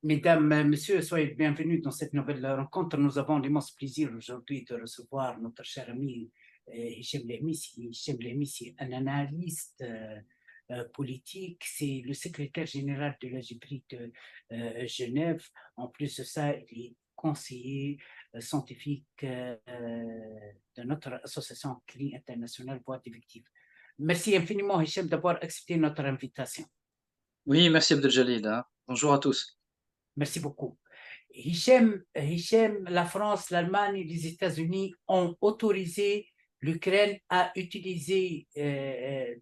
Mesdames, Messieurs, soyez bienvenus dans cette nouvelle rencontre. Nous avons l'immense plaisir aujourd'hui de recevoir notre cher ami Hichem Lehmissi. Hichem Lehmissi, un analyste politique, c'est le secrétaire général de la GPRI de Genève. En plus de ça, il est conseiller scientifique de notre association CRI internationale Voix des victimes. Merci infiniment, Hichem, d'avoir accepté notre invitation. Oui, merci Abdeljalil, hein. Bonjour à tous. Merci beaucoup. Hichem, la France, l'Allemagne et les États-Unis ont autorisé l'Ukraine à utiliser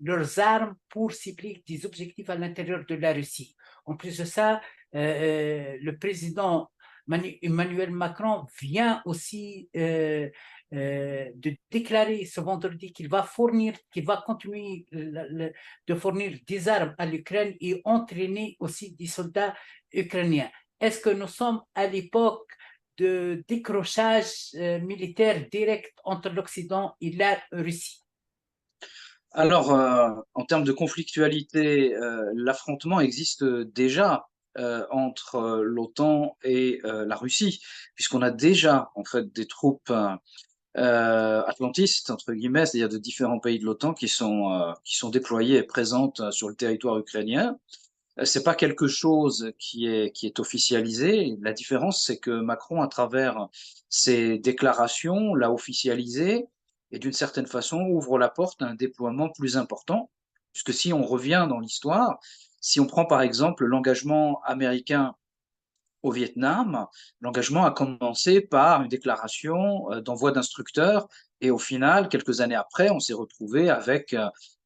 leurs armes pour cibler des objectifs à l'intérieur de la Russie. En plus de ça, le président Emmanuel Macron vient aussi de déclarer ce vendredi qu'il va continuer de fournir des armes à l'Ukraine et entraîner aussi des soldats ukrainiens. Est-ce que nous sommes à l'époque de décrochage militaire direct entre l'Occident et la Russie? Alors, en termes de conflictualité, l'affrontement existe déjà entre l'OTAN et la Russie, puisqu'on a déjà en fait des troupes atlantistes entre guillemets, c'est-à-dire de différents pays de l'OTAN qui sont déployées et présentes sur le territoire ukrainien. C'est pas quelque chose qui est officialisé. La différence, c'est que Macron, à travers ses déclarations, l'a officialisé et d'une certaine façon ouvre la porte à un déploiement plus important. Puisque si on revient dans l'histoire, si on prend par exemple l'engagement américain au Vietnam, l'engagement a commencé par une déclaration d'envoi d'instructeurs et au final, quelques années après, on s'est retrouvé avec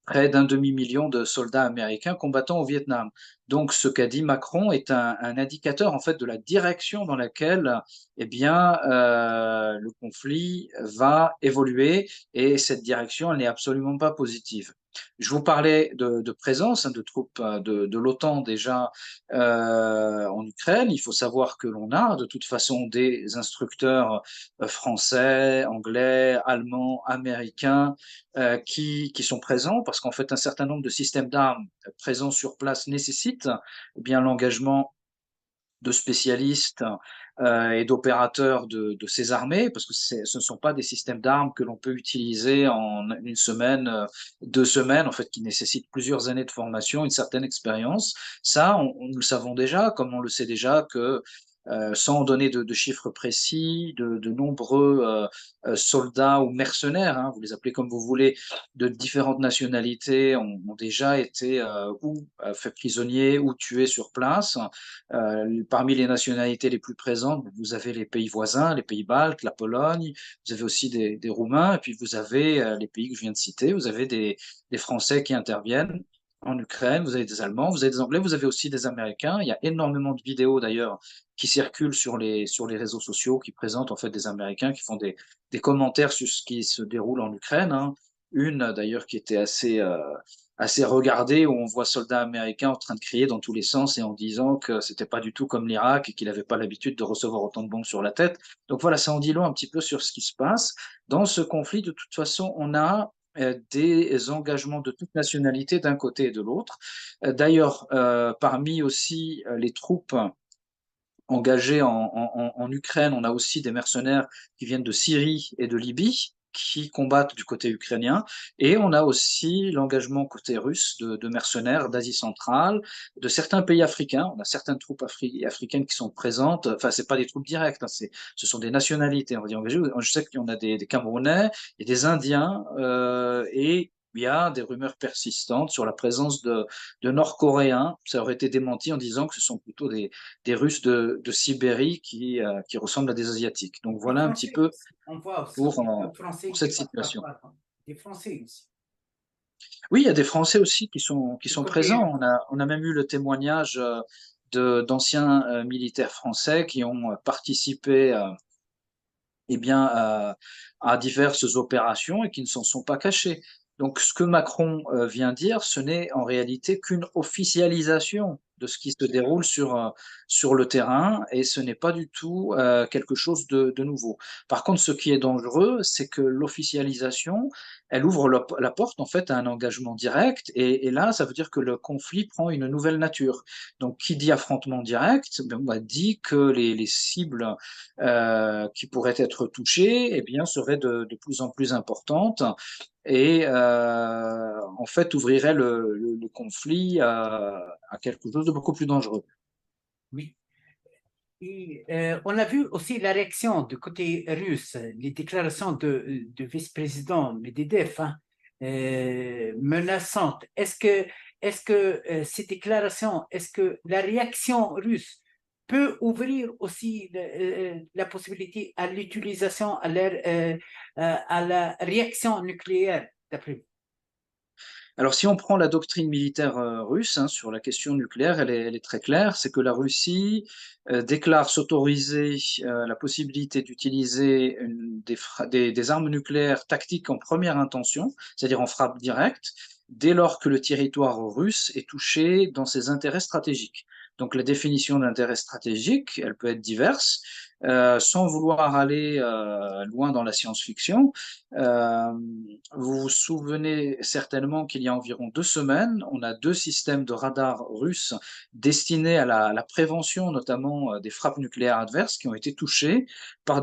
près d'un demi-million de soldats américains combattant au Vietnam. Donc, ce qu'a dit Macron est un indicateur en fait de la direction dans laquelle, eh bien, le conflit va évoluer et cette direction, elle n'est absolument pas positive. Je vous parlais de présence de troupes de l'OTAN déjà en Ukraine. Il faut savoir que l'on a de toute façon des instructeurs français, anglais, allemands, américains qui sont présents parce qu'en fait un certain nombre de systèmes d'armes présents sur place nécessitent eh bien l'engagement de spécialistes et d'opérateurs de ces armées, parce que ce ne sont pas des systèmes d'armes que l'on peut utiliser en une semaine, 2 semaines, en fait, qui nécessitent plusieurs années de formation, une certaine expérience. Ça, nous le savons déjà, comme on le sait déjà que sans donner de chiffres précis, de nombreux soldats ou mercenaires, hein, vous les appelez comme vous voulez, de différentes nationalités ont déjà été ou faits prisonniers ou tués sur place. Parmi les nationalités les plus présentes, vous avez les pays voisins, les pays baltes, la Pologne, vous avez aussi des Roumains, et puis vous avez les pays que je viens de citer, vous avez des Français qui interviennent en Ukraine, vous avez des Allemands, vous avez des Anglais, vous avez aussi des Américains. Il y a énormément de vidéos d'ailleurs qui circulent sur les réseaux sociaux, qui présentent en fait des Américains qui font des commentaires sur ce qui se déroule en Ukraine, hein. Une d'ailleurs qui était assez regardé où on voit soldats américains en train de crier dans tous les sens et en disant que c'était pas du tout comme l'Irak et qu'il n'avait pas l'habitude de recevoir autant de bombes sur la tête. Donc voilà, ça en dit long un petit peu sur ce qui se passe. Dans ce conflit, de toute façon, on a des engagements de toute nationalité d'un côté et de l'autre. D'ailleurs, parmi aussi les troupes engagés en Ukraine. On a aussi des mercenaires qui viennent de Syrie et de Libye qui combattent du côté ukrainien. Et on a aussi l'engagement côté russe de mercenaires d'Asie centrale, de certains pays africains. On a certaines troupes africaines qui sont présentes. Enfin, c'est pas des troupes directes, hein, ce sont des nationalités, on va dire, engagées. Je sais qu'il y en a des Camerounais et des Indiens et il y a des rumeurs persistantes sur la présence de Nord-Coréens. Ça aurait été démenti en disant que ce sont plutôt des Russes de Sibérie qui ressemblent à des Asiatiques. Donc Des voilà un petit Français peu aussi. On voit aussi pour, quelques pour Français qui cette passent situation. parfois. Des Français aussi. Oui, il y a des Français aussi qui sont Du côté présents. On a même eu le témoignage d'anciens militaires français qui ont participé eh bien, à diverses opérations et qui ne s'en sont pas cachés. Donc, ce que Macron vient dire, ce n'est en réalité qu'une officialisation de ce qui se déroule sur le terrain et ce n'est pas du tout quelque chose de nouveau. Par contre, ce qui est dangereux, c'est que l'officialisation, elle ouvre la porte en fait à un engagement direct et là, ça veut dire que le conflit prend une nouvelle nature. Donc, qui dit affrontement direct, ben, on dit que les cibles qui pourraient être touchées, eh bien, seraient de plus en plus importantes et en fait ouvrirait le conflit à quelque chose de beaucoup plus dangereux. Oui. Et, on a vu aussi la réaction du côté russe, les déclarations de vice-président Medvedev, hein, menaçantes. Est-ce que ces déclarations, est-ce que la réaction russe peut ouvrir aussi la possibilité à l'utilisation, à la réaction nucléaire, d'après vous? Alors, si on prend la doctrine militaire russe hein, sur la question nucléaire, elle est très claire, c'est que la Russie déclare s'autoriser la possibilité d'utiliser des armes nucléaires tactiques en première intention, c'est-à-dire en frappe directe, dès lors que le territoire russe est touché dans ses intérêts stratégiques. Donc, la définition d'intérêt stratégique, elle peut être diverse. Sans vouloir aller loin dans la science-fiction, euh, vous vous souvenez certainement qu'il y a environ 2 semaines, on a 2 systèmes de radars russes destinés à la prévention notamment des frappes nucléaires adverses qui ont été touchés par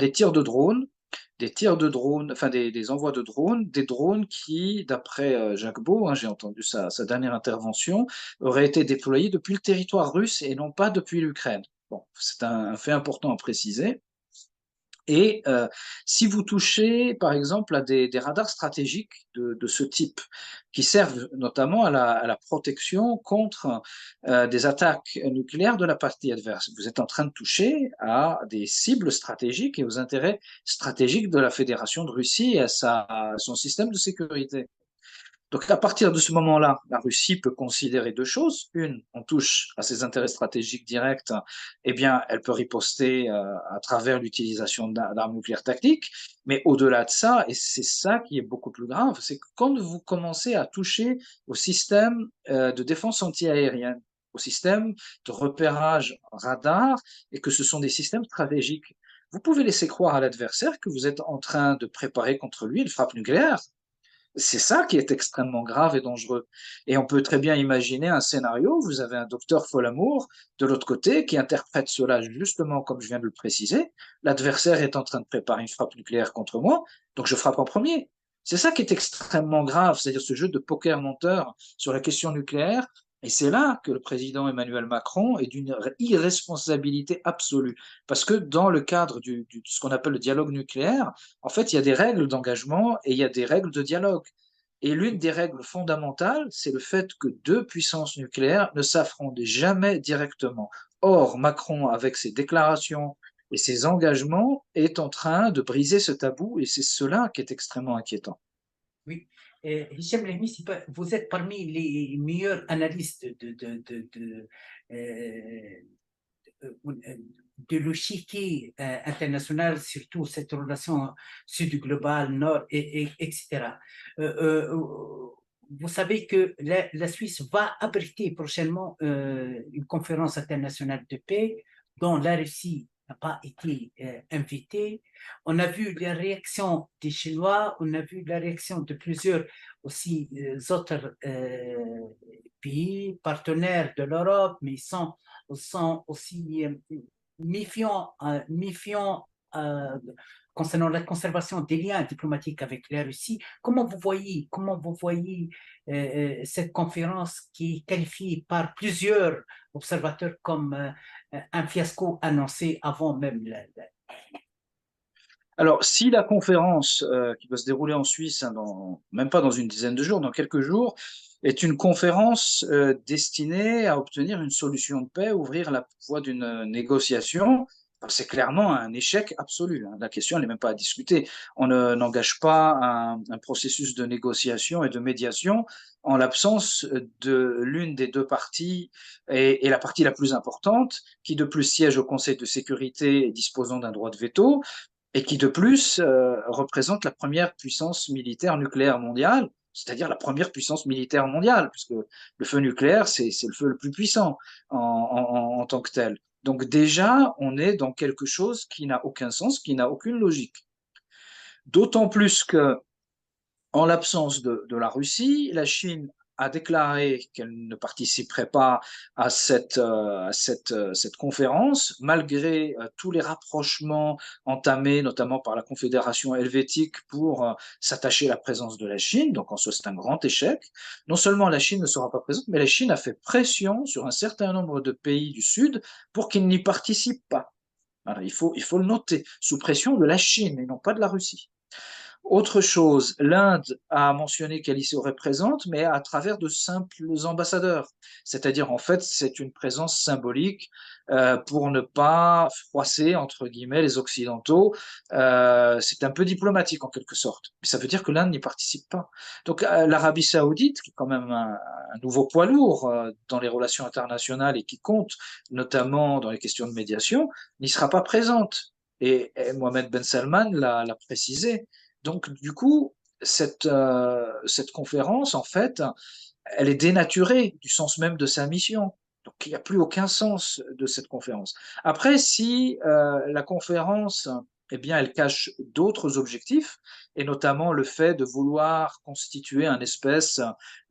enfin des envois de drones, des drones qui, d'après Jacques Beau, hein, j'ai entendu sa dernière intervention, auraient été déployés depuis le territoire russe et non pas depuis l'Ukraine. Bon, c'est un fait important à préciser. Et si vous touchez, par exemple, à des radars stratégiques de ce type, qui servent notamment à la protection contre des attaques nucléaires de la partie adverse, vous êtes en train de toucher à des cibles stratégiques et aux intérêts stratégiques de la Fédération de Russie et à son système de sécurité. Donc, à partir de ce moment-là, la Russie peut considérer 2 choses. Une, on touche à ses intérêts stratégiques directs, eh bien, elle peut riposter à travers l'utilisation d'armes nucléaires tactiques. Mais au-delà de ça, et c'est ça qui est beaucoup plus grave, c'est que quand vous commencez à toucher au système de défense antiaérienne, au système de repérage radar, et que ce sont des systèmes stratégiques, vous pouvez laisser croire à l'adversaire que vous êtes en train de préparer contre lui une frappe nucléaire. C'est ça qui est extrêmement grave et dangereux. Et on peut très bien imaginer un scénario, vous avez un docteur Folamour de l'autre côté qui interprète cela justement comme je viens de le préciser. L'adversaire est en train de préparer une frappe nucléaire contre moi, donc je frappe en premier. C'est ça qui est extrêmement grave, c'est-à-dire ce jeu de poker menteur sur la question nucléaire. Et c'est là que le président Emmanuel Macron est d'une irresponsabilité absolue. Parce que dans le cadre de ce qu'on appelle le dialogue nucléaire, en fait, il y a des règles d'engagement et il y a des règles de dialogue. Et l'une des règles fondamentales, c'est le fait que 2 puissances nucléaires ne s'affrontent jamais directement. Or, Macron, avec ses déclarations et ses engagements, est en train de briser ce tabou et c'est cela qui est extrêmement inquiétant. Oui. Hichem Lehmi, vous êtes parmi les meilleurs analystes euh, de l'échiquier international, surtout cette relation sud-globale, nord, etc. Vous savez que la Suisse va abriter prochainement une conférence internationale de paix dont la Russie n'a pas été invitée. On a vu la réaction des Chinois, on a vu la réaction de plusieurs aussi autres pays partenaires de l'Europe, mais sont aussi méfiants concernant la conservation des liens diplomatiques avec la Russie. Comment vous voyez cette conférence qui est qualifiée par plusieurs observateurs comme un fiasco annoncé avant même Alors, si la conférence qui va se dérouler en Suisse, hein, même pas dans une dizaine de jours, dans quelques jours, est une conférence destinée à obtenir une solution de paix, ouvrir la voie d'une négociation, c'est clairement un échec absolu. Hein. La question, elle n'est même pas à discuter. On n'engage pas un processus de négociation et de médiation en l'absence de l'une des 2 parties et la partie la plus importante, qui de plus siège au Conseil de sécurité et disposant d'un droit de veto, et qui de plus représente la première puissance militaire nucléaire mondiale, c'est-à-dire la première puissance militaire mondiale, puisque le feu nucléaire, c'est le feu le plus puissant en tant que tel. Donc déjà, on est dans quelque chose qui n'a aucun sens, qui n'a aucune logique. D'autant plus que en l'absence de la Russie, la Chine a déclaré qu'elle ne participerait pas à cette conférence, malgré tous les rapprochements entamés, notamment par la Confédération helvétique, pour s'attacher à la présence de la Chine. Donc en soi, c'est un grand échec. Non seulement la Chine ne sera pas présente, mais la Chine a fait pression sur un certain nombre de pays du Sud pour qu'ils n'y participent pas. Voilà, il faut le noter, sous pression de la Chine et non pas de la Russie. Autre chose, l'Inde a mentionné qu'elle y serait présente, mais à travers de simples ambassadeurs. C'est-à-dire, en fait, c'est une présence symbolique pour ne pas froisser, entre guillemets, les Occidentaux. C'est un peu diplomatique, en quelque sorte. Mais ça veut dire que l'Inde n'y participe pas. Donc, l'Arabie saoudite, qui est quand même un nouveau poids lourd dans les relations internationales et qui compte notamment dans les questions de médiation, n'y sera pas présente. Et Mohamed Ben Salman l'a précisé. Donc, du coup, cette conférence, en fait, elle est dénaturée du sens même de sa mission. Donc, il n'y a plus aucun sens de cette conférence. Après, si la conférence, eh bien, elle cache d'autres objectifs, et notamment le fait de vouloir constituer un espèce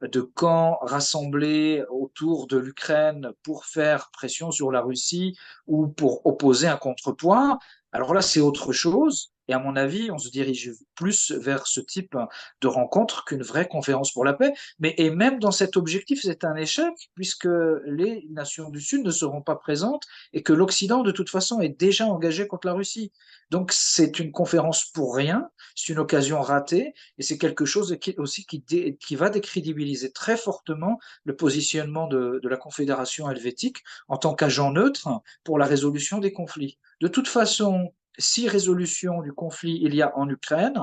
de camp rassemblé autour de l'Ukraine pour faire pression sur la Russie ou pour opposer un contrepoids, alors là, c'est autre chose. Et à mon avis, on se dirige plus vers ce type de rencontre qu'une vraie conférence pour la paix. Mais et même dans cet objectif, c'est un échec puisque les nations du Sud ne seront pas présentes et que l'Occident, de toute façon, est déjà engagé contre la Russie. Donc c'est une conférence pour rien, c'est une occasion ratée et c'est quelque chose aussi qui va décrédibiliser très fortement le positionnement de la Confédération helvétique en tant qu'agent neutre pour la résolution des conflits. De toute façon, si résolution du conflit il y a en Ukraine,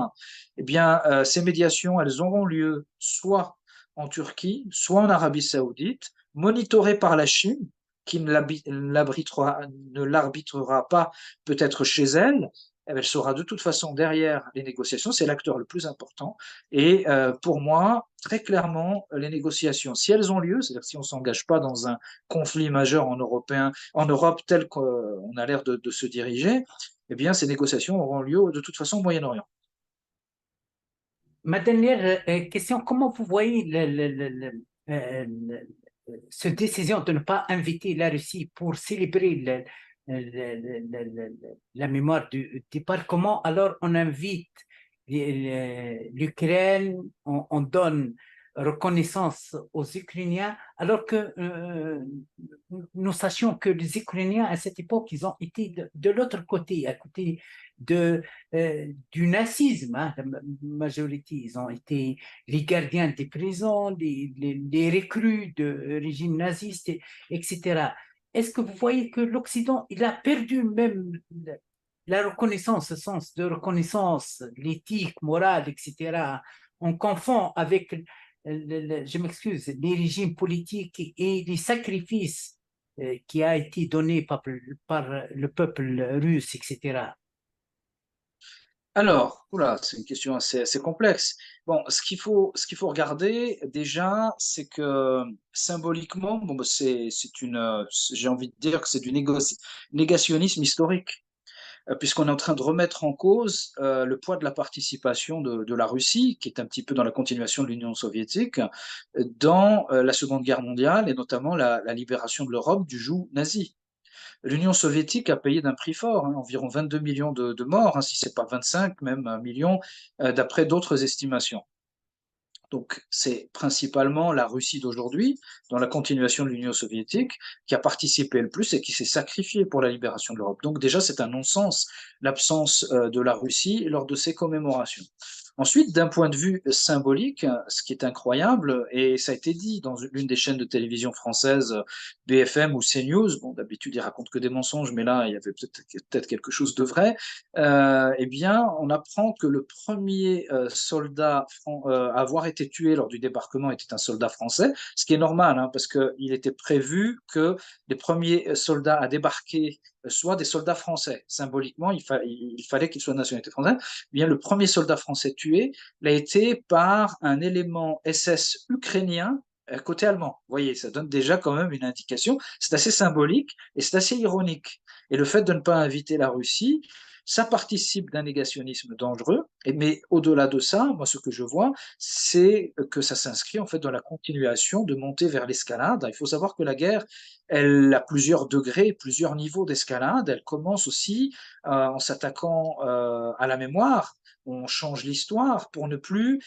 eh bien, ces médiations, elles auront lieu soit en Turquie, soit en Arabie saoudite, monitorées par la Chine, qui ne l'arbitrera pas peut-être chez elle. Elle sera de toute façon derrière les négociations, c'est l'acteur le plus important. Et pour moi, très clairement, les négociations, si elles ont lieu, c'est-à-dire si on ne s'engage pas dans un conflit majeur en Europe tel qu'on a l'air de se diriger, eh bien, ces négociations auront lieu de toute façon au Moyen-Orient. Ma dernière question, comment vous voyez cette décision de ne pas inviter la Russie pour célébrer la mémoire du départ? Comment alors on invite l'Ukraine, on donne reconnaissance aux Ukrainiens, alors que nous sachions que les Ukrainiens, à cette époque, ils ont été de l'autre côté, à côté du nazisme, hein, la majorité. Ils ont été les gardiens des prisons, les recrues de régime naziste, etc. Est-ce que vous voyez que l'Occident, il a perdu même la reconnaissance, ce sens de reconnaissance, l'éthique, morale, etc. On confond avec, je m'excuse, les régimes politiques et les sacrifices qui a été donné par le peuple russe, etc. Alors, oula, c'est une question assez complexe. Bon, ce qu'il faut regarder déjà, c'est que symboliquement, bon, bah, j'ai envie de dire que c'est du négationnisme historique, puisqu'on est en train de remettre en cause le poids de la participation de la Russie, qui est un petit peu dans la continuation de l'Union soviétique, dans la Seconde Guerre mondiale et notamment la libération de l'Europe du joug nazi. L'Union soviétique a payé d'un prix fort, hein, environ 22 millions de morts, hein, si ce n'est pas 25 même millions, d'après d'autres estimations. Donc c'est principalement la Russie d'aujourd'hui, dans la continuation de l'Union soviétique, qui a participé le plus et qui s'est sacrifiée pour la libération de l'Europe. Donc déjà, c'est un non-sens, l'absence de la Russie lors de ces commémorations. Ensuite, d'un point de vue symbolique, ce qui est incroyable, et ça a été dit dans l'une des chaînes de télévision françaises, BFM ou CNews, bon, d'habitude ils racontent que des mensonges, mais là il y avait peut-être quelque chose de vrai, eh bien on apprend que le premier soldat à avoir été tué lors du débarquement était un soldat français, ce qui est normal, hein, parce qu'il était prévu que les premiers soldats à débarquer soient des soldats français. Symboliquement, il fallait qu'ils soient de nationalité française. Eh bien, le premier soldat français tué l'a été par un élément SS ukrainien côté allemand. Vous voyez, ça donne déjà quand même une indication. C'est assez symbolique et c'est assez ironique. Et le fait de ne pas inviter la Russie, ça participe d'un négationnisme dangereux. Mais au-delà de ça, moi, ce que je vois, c'est que ça s'inscrit en fait dans la continuation de monter vers l'escalade. Il faut savoir que la guerre, elle a plusieurs degrés, plusieurs niveaux d'escalade. Elle commence aussi en s'attaquant à la mémoire. On change l'histoire pour ne plus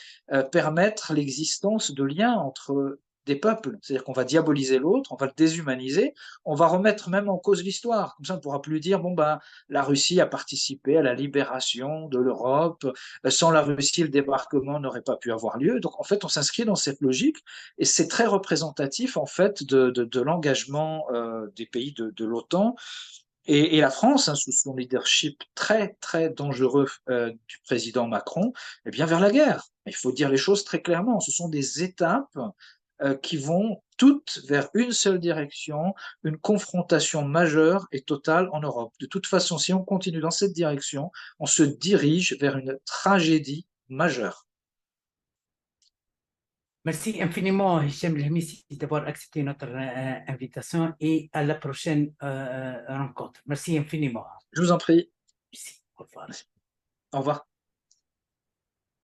permettre l'existence de liens entre des peuples. C'est-à-dire qu'on va diaboliser l'autre, on va le déshumaniser, on va remettre même en cause l'histoire. Comme ça, on ne pourra plus dire, bon, ben, la Russie a participé à la libération de l'Europe. Sans la Russie, le débarquement n'aurait pas pu avoir lieu. Donc, en fait, on s'inscrit dans cette logique et c'est très représentatif, en fait, de l'engagement des pays de l'OTAN. Et la France, hein, sous son leadership très, très dangereux du président Macron, eh bien, vers la guerre. Il faut dire les choses très clairement. Ce sont des étapes qui vont toutes vers une seule direction, une confrontation majeure et totale en Europe. De toute façon, si on continue dans cette direction, on se dirige vers une tragédie majeure. Merci infiniment, Hichem Lhamissi, d'avoir accepté notre invitation et à la prochaine rencontre. Merci infiniment. Je vous en prie. Merci. Au revoir. Au revoir.